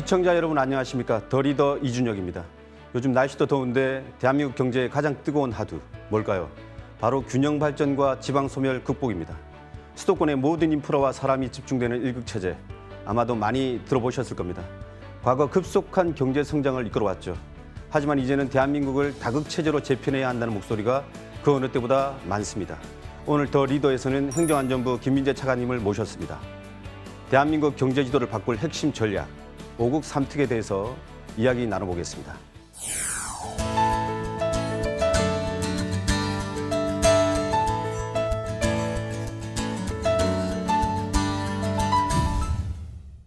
시청자 여러분 안녕하십니까? 더 리더 이준혁입니다. 요즘 날씨도 더운데 대한민국 경제의 가장 뜨거운 하두 뭘까요? 바로 균형 발전과 지방 소멸 극복입니다. 수도권의 모든 인프라와 사람이 집중되는 일극체제 아마도 많이 들어보셨을 겁니다. 과거 급속한 경제 성장을 이끌어왔죠. 하지만 이제는 대한민국을 다극체제로 재편해야 한다는 목소리가 그 어느 때보다 많습니다. 오늘 더 리더에서는 행정안전부 김민재 차관님을 모셨습니다. 대한민국 경제 지도를 바꿀 핵심 전략, 5국 3특에 대해서 이야기 나눠보겠습니다.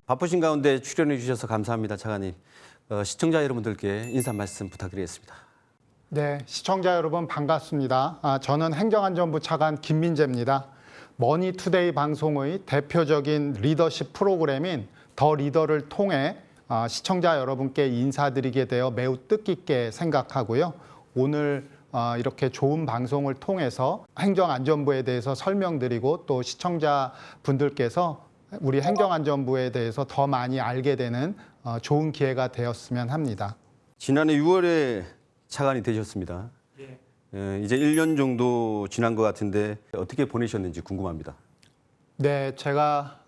바쁘신 가운데 출연해 주셔서 감사합니다, 차관님. 시청자 여러분들께 인사 말씀 부탁드리겠습니다. 네, 시청자 여러분 반갑습니다. 저는 행정안전부 차관 김민재입니다. 머니투데이 방송의 대표적인 리더십 프로그램인 더 리더를 통해 시청자 여러분께 인사드리게 되어 매우 뜻깊게 생각하고요. 오늘 이렇게 좋은 방송을 통해서 행정안전부에 대해서 설명드리고 또 시청자분들께서 우리 행정안전부에 대해서 더 많이 알게 되는 좋은 기회가 되었으면 합니다. 지난해 6월에 차관이 되셨습니다. 이제 1년 정도 지난 것 같은데 어떻게 보내셨는지 궁금합니다. 네, 제가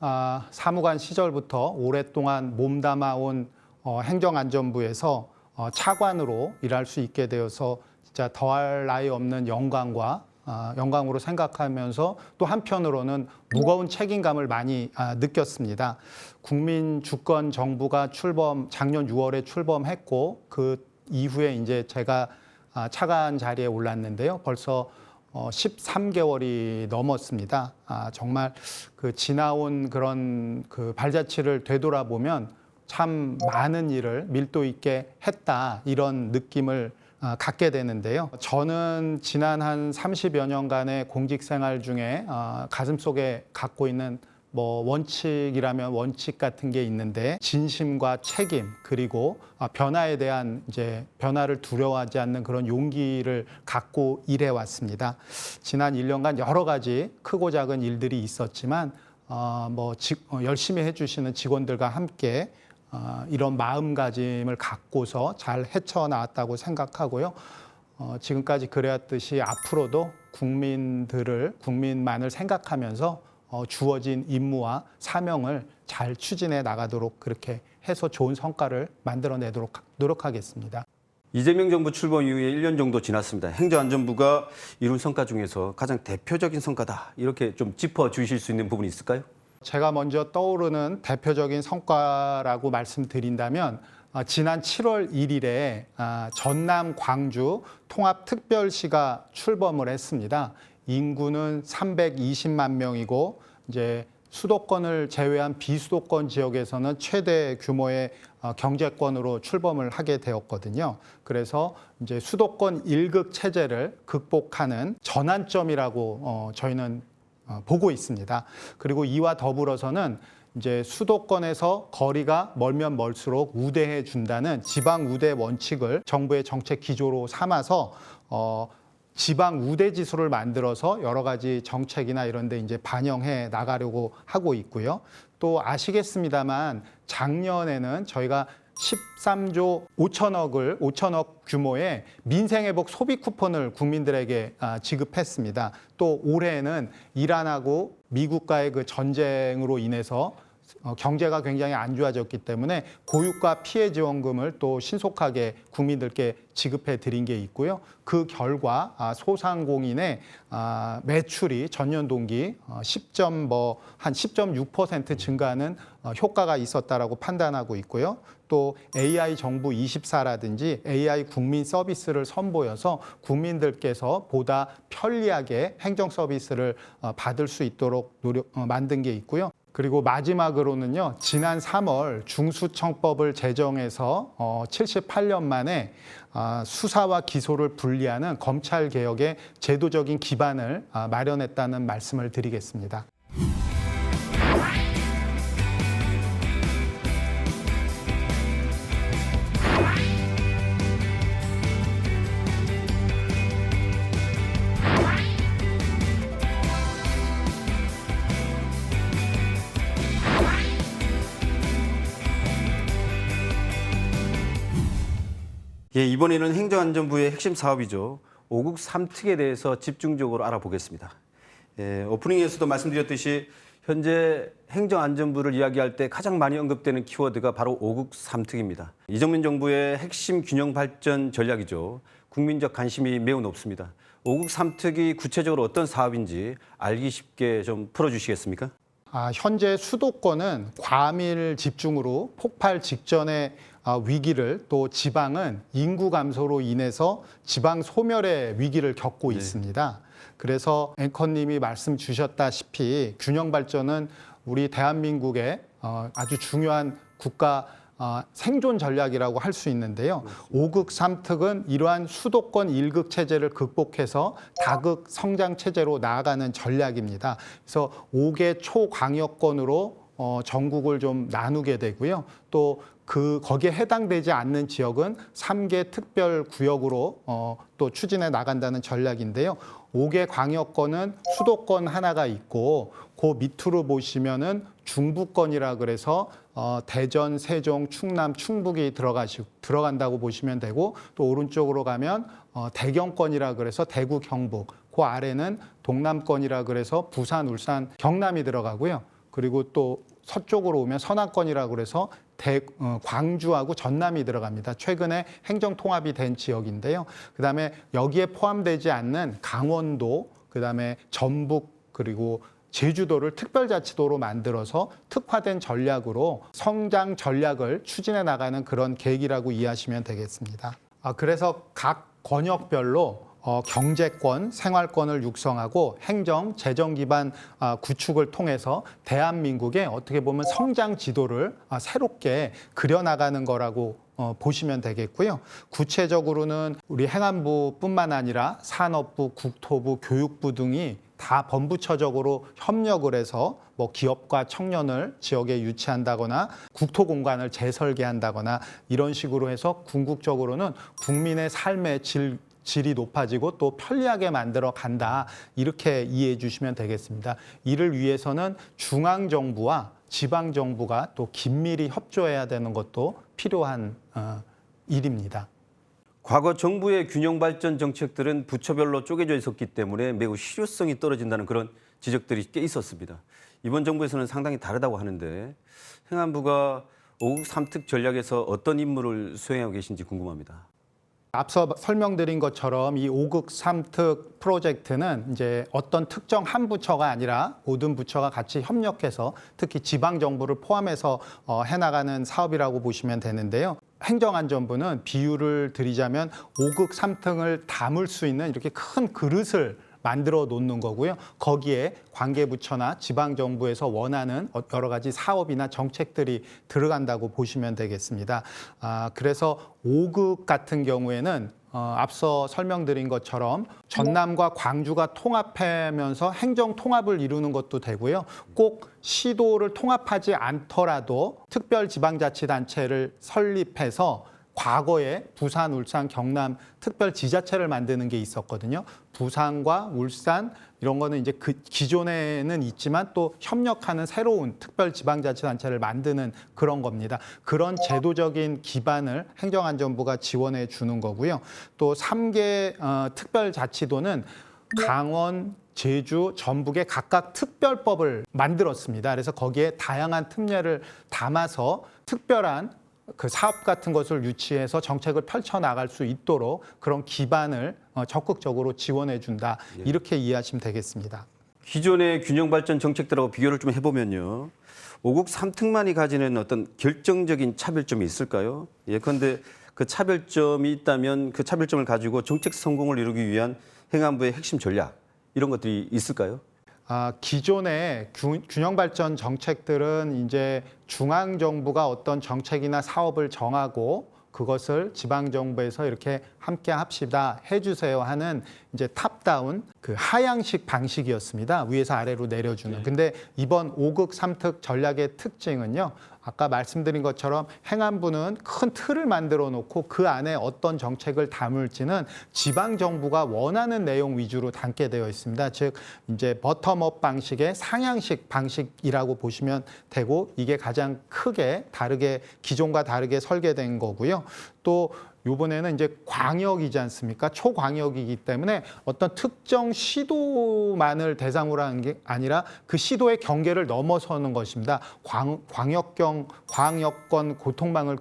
사무관 시절부터 오랫동안 몸담아온 행정안전부에서 차관으로 일할 수 있게 되어서 진짜 더할 나위 없는 영광으로 생각하면서 또 한편으로는 무거운 책임감을 많이 느꼈습니다. 국민주권정부가 작년 6월에 출범했고 그 이후에 이제 제가 차관 자리에 올랐는데요. 벌써 13개월이 넘었습니다. 정말 그 지나온 그런 그 발자취를 되돌아보면 참 많은 일을 밀도 있게 했다 이런 느낌을 갖게 되는데요. 저는 지난 한 30여 년간의 공직 생활 중에 가슴속에 갖고 있는 원칙이라면 원칙 같은 게 있는데 진심과 책임 그리고 변화에 대한 변화를 두려워하지 않는 그런 용기를 갖고 일해 왔습니다. 지난 1년간 여러 가지 크고 작은 일들이 있었지만 열심히 해주시는 직원들과 함께 이런 마음가짐을 갖고서 잘 헤쳐나왔다고 생각하고요. 지금까지 그래왔듯이 앞으로도 국민만을 생각하면서 주어진 임무와 사명을 잘 추진해 나가도록 그렇게 해서 좋은 성과를 만들어내도록 노력하겠습니다. 이재명 정부 출범 이후에 1년 정도 지났습니다. 행정안전부가 이룬 성과 중에서 가장 대표적인 성과다 이렇게 좀 짚어주실 수 있는 부분이 있을까요? 제가 먼저 떠오르는 대표적인 성과라고 말씀드린다면 지난 7월 1일에 전남 광주 통합특별시가 출범을 했습니다. 인구는 320만 명이고 이제 수도권을 제외한 비수도권 지역에서는 최대 규모의 경제권으로 출범을 하게 되었거든요. 그래서 이제 수도권 일극 체제를 극복하는 전환점이라고 저희는 보고 있습니다. 그리고 이와 더불어서는 이제 수도권에서 거리가 멀면 멀수록 우대해 준다는 지방 우대 원칙을 정부의 정책 기조로 삼아서 지방 우대 지수를 만들어서 여러 가지 정책이나 이런 데 이제 반영해 나가려고 하고 있고요. 또 아시겠습니다만 작년에는 저희가 13조 5천억 규모의 민생회복 소비 쿠폰을 국민들에게 지급했습니다. 또 올해는 이란하고 미국과의 그 전쟁으로 인해서 경제가 굉장히 안 좋아졌기 때문에 고유가 피해 지원금을 또 신속하게 국민들께 지급해 드린 게 있고요. 그 결과 소상공인의 매출이 전년 동기 한 10.6% 증가하는 효과가 있었다라고 판단하고 있고요. 또 AI 정부 24라든지 AI 국민 서비스를 선보여서 국민들께서 보다 편리하게 행정 서비스를 받을 수 있도록 만든 게 있고요. 그리고 마지막으로는요, 지난 3월 중수청법을 제정해서 78년 만에 수사와 기소를 분리하는 검찰개혁의 제도적인 기반을 마련했다는 말씀을 드리겠습니다. 예, 이번에는 행정안전부의 핵심 사업이죠. 5국 3특에 대해서 집중적으로 알아보겠습니다. 예, 오프닝에서도 말씀드렸듯이 현재 행정안전부를 이야기할 때 가장 많이 언급되는 키워드가 바로 5국 3특입니다. 이정민 정부의 핵심 균형 발전 전략이죠. 국민적 관심이 매우 높습니다. 5국 3특이 구체적으로 어떤 사업인지 알기 쉽게 좀 풀어주시겠습니까? 현재 수도권은 과밀 집중으로 폭발 직전의 위기를, 또 지방은 인구 감소로 인해서 지방 소멸의 위기를 겪고 있습니다. 그래서 앵커님이 말씀 주셨다시피 균형 발전은 우리 대한민국의 아주 중요한 국가 생존 전략이라고 할 수 있는데요. 5국 3특은 이러한 수도권 1급 체제를 극복해서 다극 성장 체제로 나아가는 전략입니다. 그래서 5개 초광역권으로 전국을 좀 나누게 되고요. 또 거기에 해당되지 않는 지역은 3개 특별구역으로 또 추진해 나간다는 전략인데요. 5개 광역권은 수도권 하나가 있고 그 밑으로 보시면은 중부권이라 그래서 대전, 세종, 충남, 충북이 들어간다고 보시면 되고, 또 오른쪽으로 가면 대경권이라 그래서 대구, 경북, 그 아래는 동남권이라 그래서 부산, 울산, 경남이 들어가고요. 그리고 또 서쪽으로 오면 서남권이라 그래서 광주하고 전남이 들어갑니다. 최근에 행정 통합이 된 지역인데요. 그다음에 여기에 포함되지 않는 강원도, 그다음에 전북, 그리고 제주도를 특별자치도로 만들어서 특화된 전략으로 성장 전략을 추진해 나가는 그런 계획이라고 이해하시면 되겠습니다. 그래서 각 권역별로 경제권, 생활권을 육성하고 행정, 재정 기반 구축을 통해서 대한민국의 어떻게 보면 성장 지도를 새롭게 그려나가는 거라고 보시면 되겠고요. 구체적으로는 우리 행안부뿐만 아니라 산업부, 국토부, 교육부 등이 다 범부처적으로 협력을 해서 뭐 기업과 청년을 지역에 유치한다거나 국토 공간을 재설계한다거나 이런 식으로 해서 궁극적으로는 국민의 삶의 질이 높아지고 또 편리하게 만들어 간다, 이렇게 이해해 주시면 되겠습니다. 이를 위해서는 중앙정부와 지방정부가 또 긴밀히 협조해야 되는 것도 필요한 일입니다. 과거 정부의 균형 발전 정책들은 부처별로 쪼개져 있었기 때문에 매우 실효성이 떨어진다는 그런 지적들이 꽤 있었습니다. 이번 정부에서는 상당히 다르다고 하는데 행안부가 5국 3특 전략에서 어떤 임무를 수행하고 계신지 궁금합니다. 앞서 설명드린 것처럼 이 5국 3특 프로젝트는 이제 어떤 특정 한 부처가 아니라 모든 부처가 같이 협력해서 특히 지방정부를 포함해서 해나가는 사업이라고 보시면 되는데요. 행정안전부는 비유를 드리자면 5국 3특을 담을 수 있는 이렇게 큰 그릇을 만들어 놓는 거고요. 거기에 관계부처나 지방정부에서 원하는 여러 가지 사업이나 정책들이 들어간다고 보시면 되겠습니다. 그래서 5급 같은 경우에는 앞서 설명드린 것처럼 전남과 광주가 통합하면서 행정 통합을 이루는 것도 되고요. 꼭 시도를 통합하지 않더라도 특별지방자치단체를 설립해서 과거에 부산, 울산, 경남 특별지자체를 만드는 게 있었거든요. 부산과 울산 이런 거는 이제 그 기존에는 있지만 또 협력하는 새로운 특별지방자치단체를 만드는 그런 겁니다. 그런 제도적인 기반을 행정안전부가 지원해 주는 거고요. 또 3개 특별자치도는 강원, 제주, 전북에 각각 특별법을 만들었습니다. 그래서 거기에 다양한 특례를 담아서 특별한 그 사업 같은 것을 유치해서 정책을 펼쳐나갈 수 있도록 그런 기반을 적극적으로 지원해 준다, 이렇게 이해하시면 되겠습니다. 기존의 균형 발전 정책들하고 비교를 좀 해보면요. 5국 3특만이 가지는 어떤 결정적인 차별점이 있을까요? 예컨대 그 차별점이 있다면 그 차별점을 가지고 정책 성공을 이루기 위한 행안부의 핵심 전략, 이런 것들이 있을까요? 기존의 균형 발전 정책들은 이제 중앙 정부가 어떤 정책이나 사업을 정하고 그것을 지방 정부에서 이렇게 함께 합시다, 해주세요 하는 이제 탑다운 그 하향식 방식이었습니다. 위에서 아래로 내려주는. 근데 이번 5국 3특 전략의 특징은요, 아까 말씀드린 것처럼 행안부는 큰 틀을 만들어 놓고 그 안에 어떤 정책을 담을지는 지방 정부가 원하는 내용 위주로 담게 되어 있습니다. 즉 이제 버텀업 방식의 상향식 방식이라고 보시면 되고, 이게 가장 크게 기존과 다르게 설계된 거고요. 또 이번에는 이제 광역이지 않습니까? 초광역이기 때문에 어떤 특정 시도만을 대상으로 하는 게 아니라 그 시도의 경계를 넘어서는 것입니다. 광역권 고통망을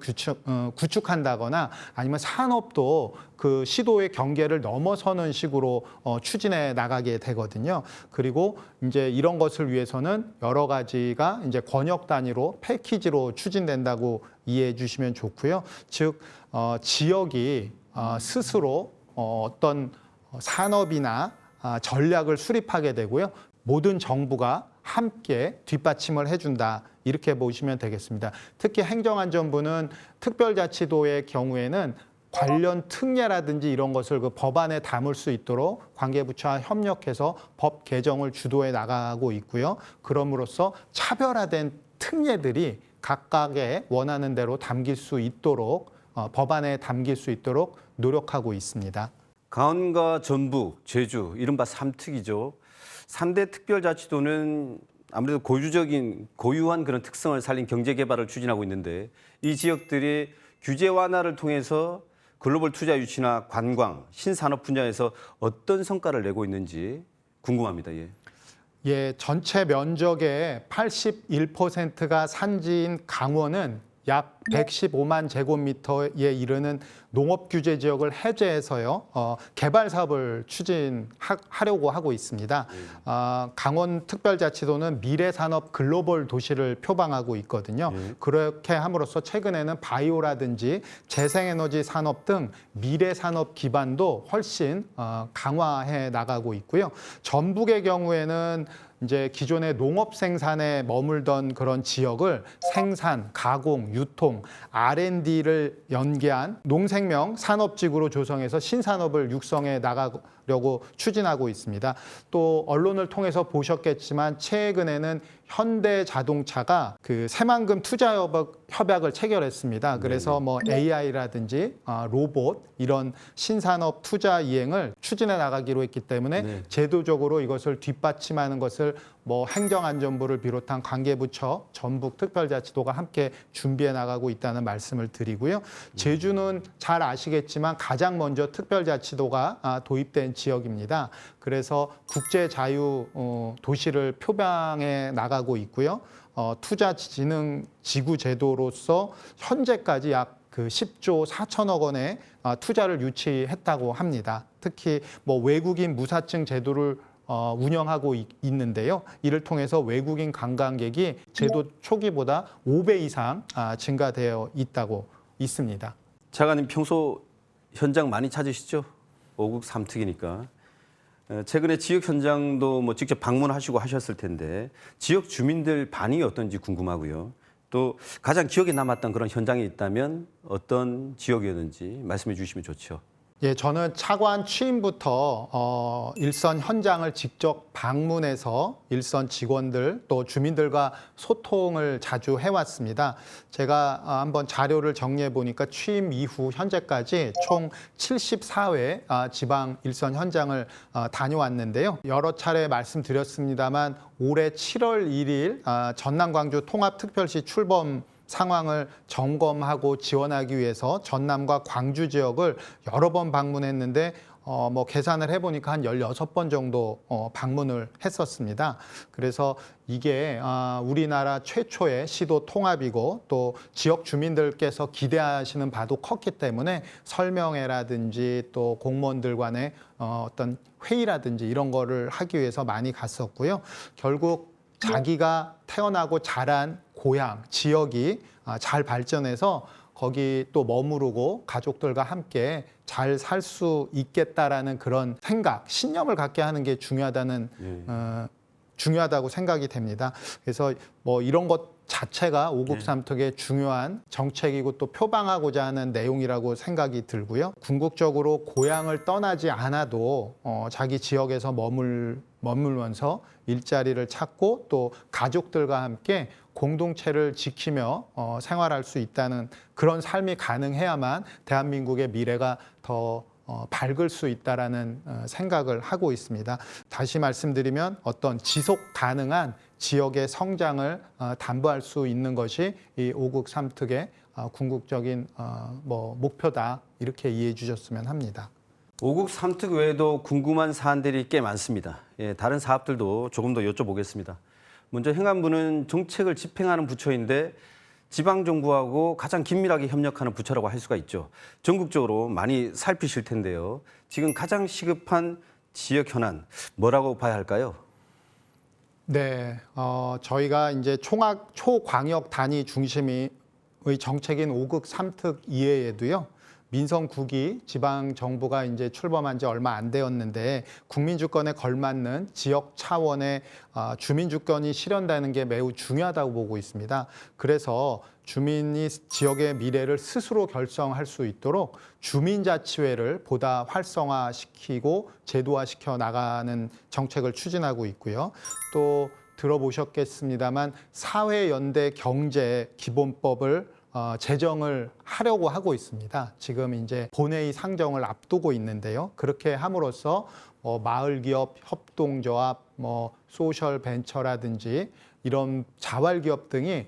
구축한다거나 아니면 산업도 그 시도의 경계를 넘어서는 식으로 추진해 나가게 되거든요. 그리고 이제 이런 것을 위해서는 여러 가지가 이제 권역 단위로 패키지로 추진된다고 이해해 주시면 좋고요. 즉 지역이 스스로 어떤 산업이나 전략을 수립하게 되고요. 모든 정부가 함께 뒷받침을 해준다. 이렇게 보시면 되겠습니다. 특히 행정안전부는 특별자치도의 경우에는 관련 특례라든지 이런 것을 그 법안에 담을 수 있도록 관계부처와 협력해서 법 개정을 주도해 나가고 있고요. 그럼으로써 차별화된 특례들이 각각의 원하는 대로 담길 수 있도록 법안에 담길 수 있도록 노력하고 있습니다. 강원과 전북, 제주, 이른바 삼특이죠. 3대 특별자치도는 아무래도 고유한 그런 특성을 살린 경제 개발을 추진하고 있는데 이 지역들이 규제 완화를 통해서 글로벌 투자 유치나 관광, 신산업 분야에서 어떤 성과를 내고 있는지 궁금합니다. 예, 전체 면적의 81%가 산지인 강원은 약 115만 제곱미터에 이르는 농업 규제 지역을 해제해서요, 개발 사업을 추진하려고 하고 있습니다. 강원 특별자치도는 미래산업 글로벌 도시를 표방하고 있거든요. 그렇게 함으로써 최근에는 바이오라든지 재생에너지 산업 등 미래산업 기반도 훨씬 강화해 나가고 있고요. 전북의 경우에는 이제 기존의 농업 생산에 머물던 그런 지역을 생산, 가공, 유통, R&D를 연계한 농생명 산업지구로 조성해서 신산업을 육성해 나가려고 추진하고 있습니다. 또 언론을 통해서 보셨겠지만 최근에는 현대자동차가 그 새만금 투자 협약을 체결했습니다. 그래서 뭐 AI라든지 로봇 이런 신산업 투자 이행을 추진해 나가기로 했기 때문에 제도적으로 이것을 뒷받침하는 것을 뭐 행정안전부를 비롯한 관계부처, 전북특별자치도가 함께 준비해 나가고 있다는 말씀을 드리고요. 제주는 잘 아시겠지만 가장 먼저 특별자치도가 도입된 지역입니다. 그래서 국제자유 도시를 표방해 나가고 있고요. 투자진흥 지구 제도로서 현재까지 약 그 10조 4천억 원의 투자를 유치했다고 합니다. 특히 뭐 외국인 무사증 제도를 운영하고 있는데요. 이를 통해서 외국인 관광객이 제도 초기보다 5배 이상 증가되어 있다고 있습니다. 차관님 평소 현장 많이 찾으시죠? 5국 3특이니까. 최근에 지역 현장도 뭐 직접 방문하시고 하셨을 텐데 지역 주민들 반응이 어떤지 궁금하고요. 또 가장 기억에 남았던 그런 현장이 있다면 어떤 지역이었는지 말씀해 주시면 좋죠. 예, 저는 차관 취임부터 일선 현장을 직접 방문해서 일선 직원들 또 주민들과 소통을 자주 해왔습니다. 제가 한번 자료를 정리해 보니까 취임 이후 현재까지 총 74회 지방 일선 현장을 다녀왔는데요. 여러 차례 말씀드렸습니다만 올해 7월 1일 전남 광주 통합특별시 출범 상황을 점검하고 지원하기 위해서 전남과 광주 지역을 여러 번 방문했는데 뭐 계산을 해보니까 한 16번 정도 방문을 했었습니다. 그래서 이게 우리나라 최초의 시도 통합이고 또 지역 주민들께서 기대하시는 바도 컸기 때문에 설명회라든지 또 공무원들 간의 어떤 회의라든지 이런 거를 하기 위해서 많이 갔었고요. 결국 자기가 태어나고 자란 고향, 지역이 잘 발전해서 거기 또 머무르고 가족들과 함께 잘 살 수 있겠다라는 그런 생각, 신념을 갖게 하는 게 중요하다고 생각이 됩니다. 그래서 뭐 이런 것 자체가 5국 3특의 중요한 정책이고 또 표방하고자 하는 내용이라고 생각이 들고요. 궁극적으로 고향을 떠나지 않아도 자기 지역에서 머물면서 일자리를 찾고 또 가족들과 함께 공동체를 지키며 생활할 수 있다는 그런 삶이 가능해야만 대한민국의 미래가 더 밝을 수 있다라는 생각을 하고 있습니다. 다시 말씀드리면 어떤 지속 가능한 지역의 성장을 담보할 수 있는 것이 이 5국 3특의 궁극적인 목표다 이렇게 이해해 주셨으면 합니다. 5국 3특 외에도 궁금한 사안들이 꽤 많습니다. 다른 사업들도 조금 더 여쭤보겠습니다. 먼저 행안부는 정책을 집행하는 부처인데 지방정부하고 가장 긴밀하게 협력하는 부처라고 할 수가 있죠. 전국적으로 많이 살피실 텐데요. 지금 가장 시급한 지역 현안 뭐라고 봐야 할까요? 네, 저희가 이제 초광역 단위 중심의 정책인 5국 3특 이외에도요. 민선 9기 지방 정부가 이제 출범한 지 얼마 안 되었는데 국민 주권에 걸맞는 지역 차원의 주민 주권이 실현되는 게 매우 중요하다고 보고 있습니다. 그래서 주민이 지역의 미래를 스스로 결정할 수 있도록 주민자치회를 보다 활성화시키고 제도화시켜 나가는 정책을 추진하고 있고요. 또 들어보셨겠습니다만 사회연대 경제 기본법을 제정을 하려고 하고 있습니다. 지금 이제 본회의 상정을 앞두고 있는데요. 그렇게 함으로써 마을기업 협동조합, 소셜 벤처라든지 이런 자활기업 등이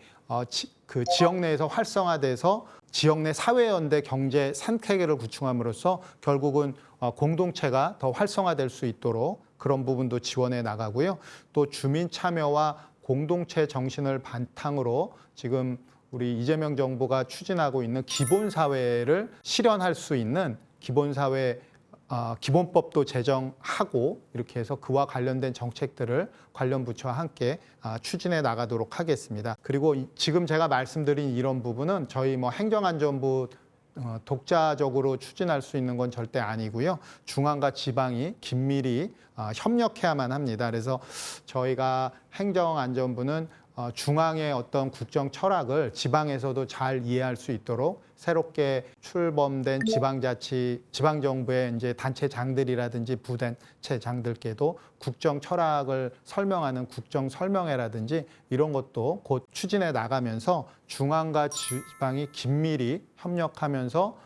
그 지역 내에서 활성화돼서 지역 내 사회연대 경제 생태계를 구축함으로써 결국은 공동체가 더 활성화될 수 있도록 그런 부분도 지원해 나가고요. 또 주민 참여와 공동체 정신을 바탕으로 지금 우리 이재명 정부가 추진하고 있는 기본사회를 실현할 수 있는 기본사회 기본법도 제정하고 이렇게 해서 그와 관련된 정책들을 관련 부처와 함께 추진해 나가도록 하겠습니다. 그리고 지금 제가 말씀드린 이런 부분은 저희 행정안전부 독자적으로 추진할 수 있는 건 절대 아니고요. 중앙과 지방이 긴밀히 협력해야만 합니다. 그래서 저희가 행정안전부는 중앙의 어떤 국정 철학을 지방에서도 잘 이해할 수 있도록 새롭게 출범된 지방정부의 이제 단체장들이라든지 부단체장들께도 국정 철학을 설명하는 국정 설명회라든지 이런 것도 곧 추진해 나가면서 중앙과 지방이 긴밀히 협력하면서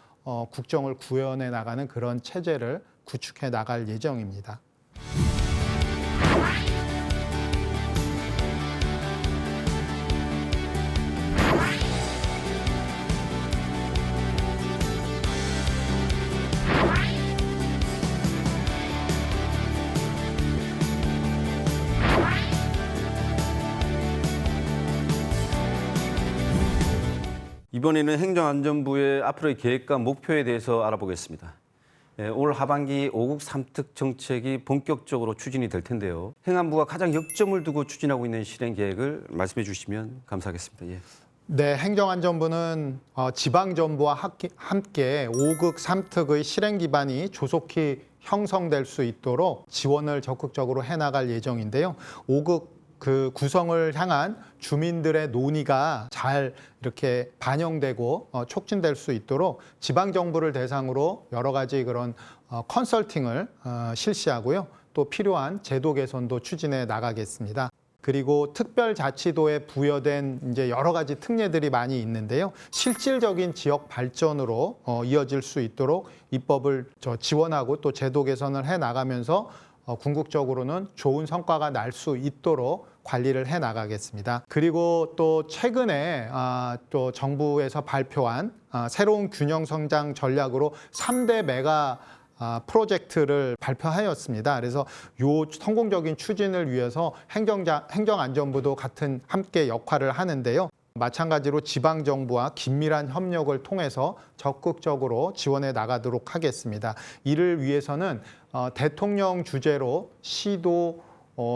국정을 구현해 나가는 그런 체제를 구축해 나갈 예정입니다. 이번에는 행정안전부의 앞으로의 계획과 목표에 대해서 알아보겠습니다. 올 하반기 5국 3특 정책이 본격적으로 추진이 될 텐데요. 행안부가 가장 역점을 두고 추진하고 있는 실행 계획을 말씀해 주시면 감사하겠습니다. 예. 네, 행정안전부는 지방정부와 함께 5국 3특의 실행 기반이 조속히 형성될 수 있도록 지원을 적극적으로 해나갈 예정인데요. 5국 그 구성을 향한 주민들의 논의가 잘 이렇게 반영되고 촉진될 수 있도록 지방정부를 대상으로 여러 가지 그런 컨설팅을 실시하고요. 또 필요한 제도 개선도 추진해 나가겠습니다. 그리고 특별자치도에 부여된 이제 여러 가지 특례들이 많이 있는데요. 실질적인 지역 발전으로 이어질 수 있도록 입법을 지원하고 또 제도 개선을 해 나가면서 궁극적으로는 좋은 성과가 날 수 있도록 관리를 해 나가겠습니다. 그리고 또 최근에 또 정부에서 발표한 새로운 균형 성장 전략으로 3대 메가 프로젝트를 발표하였습니다. 그래서 요 성공적인 추진을 위해서 행정안전부도 같은 함께 역할을 하는데요. 마찬가지로 지방정부와 긴밀한 협력을 통해서 적극적으로 지원해 나가도록 하겠습니다. 이를 위해서는 대통령 주재로 시도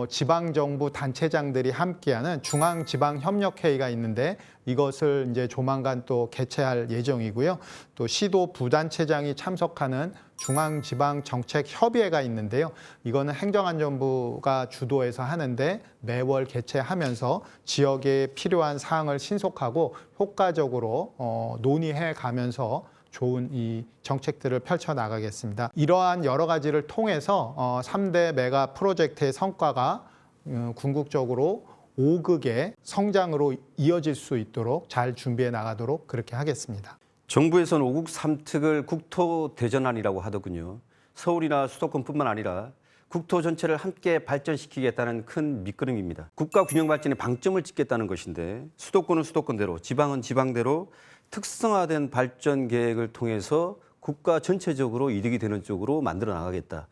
지방정부 단체장들이 함께하는 중앙지방협력회의가 있는데 이것을 이제 조만간 또 개최할 예정이고요. 또 시도 부단체장이 참석하는 중앙지방정책협의회가 있는데요. 이거는 행정안전부가 주도해서 하는데 매월 개최하면서 지역에 필요한 사항을 신속하고 효과적으로 논의해 가면서 좋은 이 정책들을 펼쳐나가겠습니다. 이러한 여러 가지를 통해서 3대 메가 프로젝트의 성과가 궁극적으로 5극의 성장으로 이어질 수 있도록 잘 준비해 나가도록 그렇게 하겠습니다. 정부에서는 5국 3특을 국토대전환이라고 하더군요. 서울이나 수도권뿐만 아니라 국토 전체를 함께 발전시키겠다는 큰 밑그림입니다. 국가 균형 발전에 방점을 찍겠다는 것인데 수도권은 수도권대로, 지방은 지방대로 특성화된 발전 계획을 통해서 국가 전체적으로 이득이 되는 쪽으로 만들어 나가겠다.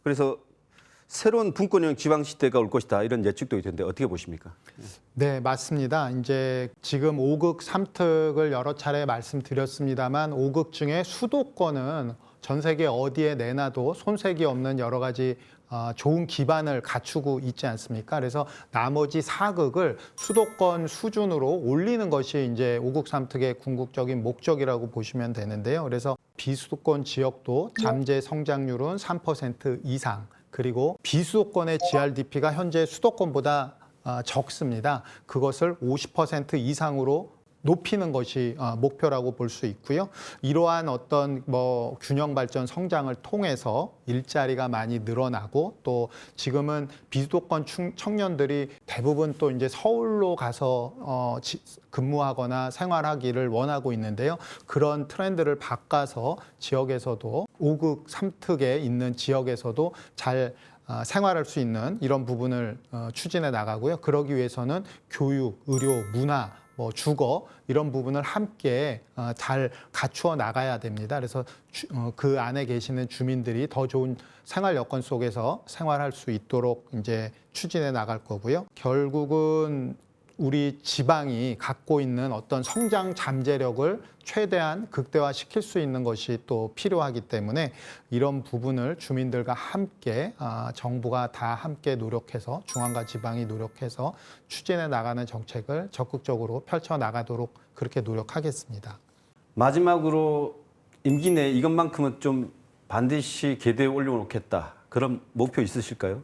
그래서 새로운 분권형 지방 시대가 올 것이다. 이런 예측도 있던데 어떻게 보십니까? 네, 맞습니다. 이제 지금 5극 3특을 여러 차례 말씀드렸습니다만 5극 중에 수도권은 전 세계 어디에 내놔도 손색이 없는 여러 가지 좋은 기반을 갖추고 있지 않습니까? 그래서 나머지 4극을 수도권 수준으로 올리는 것이 이제 5극 3특의 궁극적인 목적이라고 보시면 되는데요. 그래서 비수도권 지역도 잠재 성장률은 3% 이상, 그리고 비수도권의 GRDP가 현재 수도권보다 적습니다. 그것을 50% 이상으로 높이는 것이 목표라고 볼 수 있고요. 이러한 어떤 균형 발전 성장을 통해서 일자리가 많이 늘어나고 또 지금은 비수도권 청년들이 대부분 또 이제 서울로 가서 근무하거나 생활하기를 원하고 있는데요. 그런 트렌드를 바꿔서 지역에서도 5극 3특에 있는 지역에서도 잘 생활할 수 있는 이런 부분을 추진해 나가고요. 그러기 위해서는 교육, 의료, 문화, 주거 이런 부분을 함께 잘 갖추어 나가야 됩니다. 그래서 그 안에 계시는 주민들이 더 좋은 생활 여건 속에서 생활할 수 있도록 이제 추진해 나갈 거고요. 결국은 우리 지방이 갖고 있는 어떤 성장 잠재력을 최대한 극대화시킬 수 있는 것이 또 필요하기 때문에 이런 부분을 주민들과 함께 정부가 다 함께 노력해서 중앙과 지방이 노력해서 추진해 나가는 정책을 적극적으로 펼쳐 나가도록 그렇게 노력하겠습니다. 마지막으로 임기 내 이것만큼은 좀 반드시 궤도에 올려놓겠다. 그런 목표 있으실까요?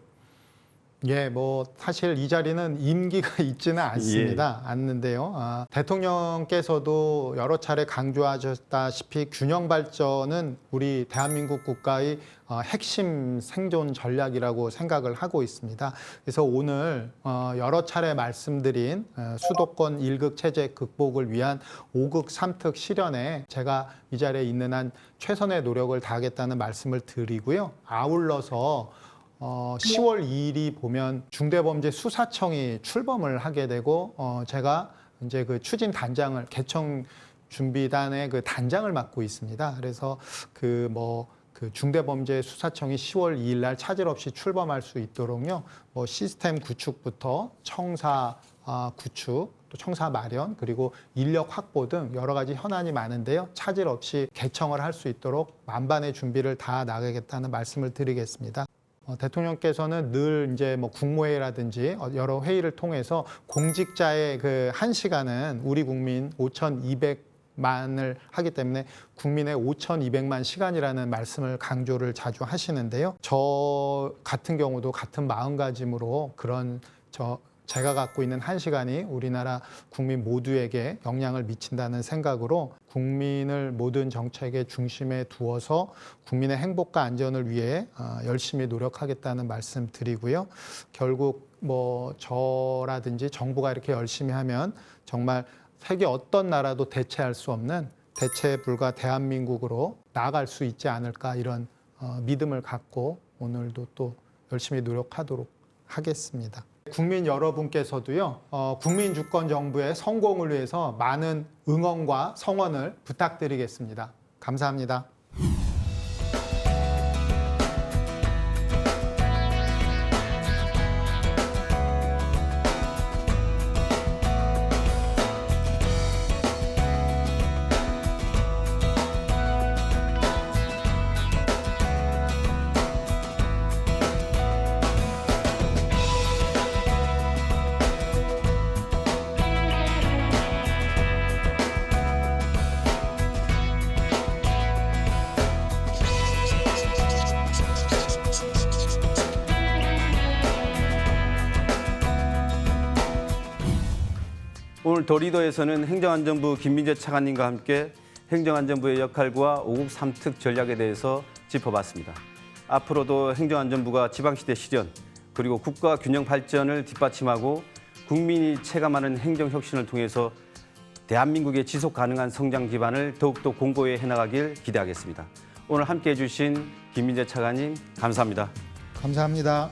예, 사실 이 자리는 임기가 있지는 않습니다. 않는데요. 대통령께서도 여러 차례 강조하셨다시피 균형 발전은 우리 대한민국 국가의 핵심 생존 전략이라고 생각을 하고 있습니다. 그래서 오늘 여러 차례 말씀드린 수도권 1극 체제 극복을 위한 5극 3특 실현에 제가 이 자리에 있는 한 최선의 노력을 다하겠다는 말씀을 드리고요. 아울러서 10월 2일이 보면 중대범죄수사청이 출범을 하게 되고 제가 이제 그 추진 단장을 개청 준비단의 그 단장을 맡고 있습니다. 그래서 그 중대범죄수사청이 10월 2일 날 차질 없이 출범할 수 있도록요. 시스템 구축부터 청사 구축, 또 청사 마련, 그리고 인력 확보 등 여러 가지 현안이 많은데요. 차질 없이 개청을 할 수 있도록 만반의 준비를 다 나가겠다는 말씀을 드리겠습니다. 대통령께서는 늘 이제 국무회의라든지 여러 회의를 통해서 공직자의 그 1시간은 우리 국민 5,200만을 하기 때문에 국민의 5,200만 시간이라는 말씀을 강조를 자주 하시는데요. 저 같은 경우도 같은 마음가짐으로 제가 갖고 있는 1시간이 우리나라 국민 모두에게 영향을 미친다는 생각으로 국민을 모든 정책의 중심에 두어서 국민의 행복과 안전을 위해 열심히 노력하겠다는 말씀 드리고요. 결국 저라든지 정부가 이렇게 열심히 하면 정말 세계 어떤 나라도 대체할 수 없는 대체 불가 대한민국으로 나아갈 수 있지 않을까 이런 믿음을 갖고 오늘도 또 열심히 노력하도록 하겠습니다. 국민 여러분께서도요, 국민주권정부의 성공을 위해서 많은 응원과 성원을 부탁드리겠습니다. 감사합니다. 오늘 더 리더에서는 행정안전부 김민재 차관님과 함께 행정안전부의 역할과 5극 3특 전략에 대해서 짚어봤습니다. 앞으로도 행정안전부가 지방시대 실현 그리고 국가 균형 발전을 뒷받침하고 국민이 체감하는 행정혁신을 통해서 대한민국의 지속 가능한 성장 기반을 더욱더 공고히 해나가길 기대하겠습니다. 오늘 함께해 주신 김민재 차관님 감사합니다. 감사합니다.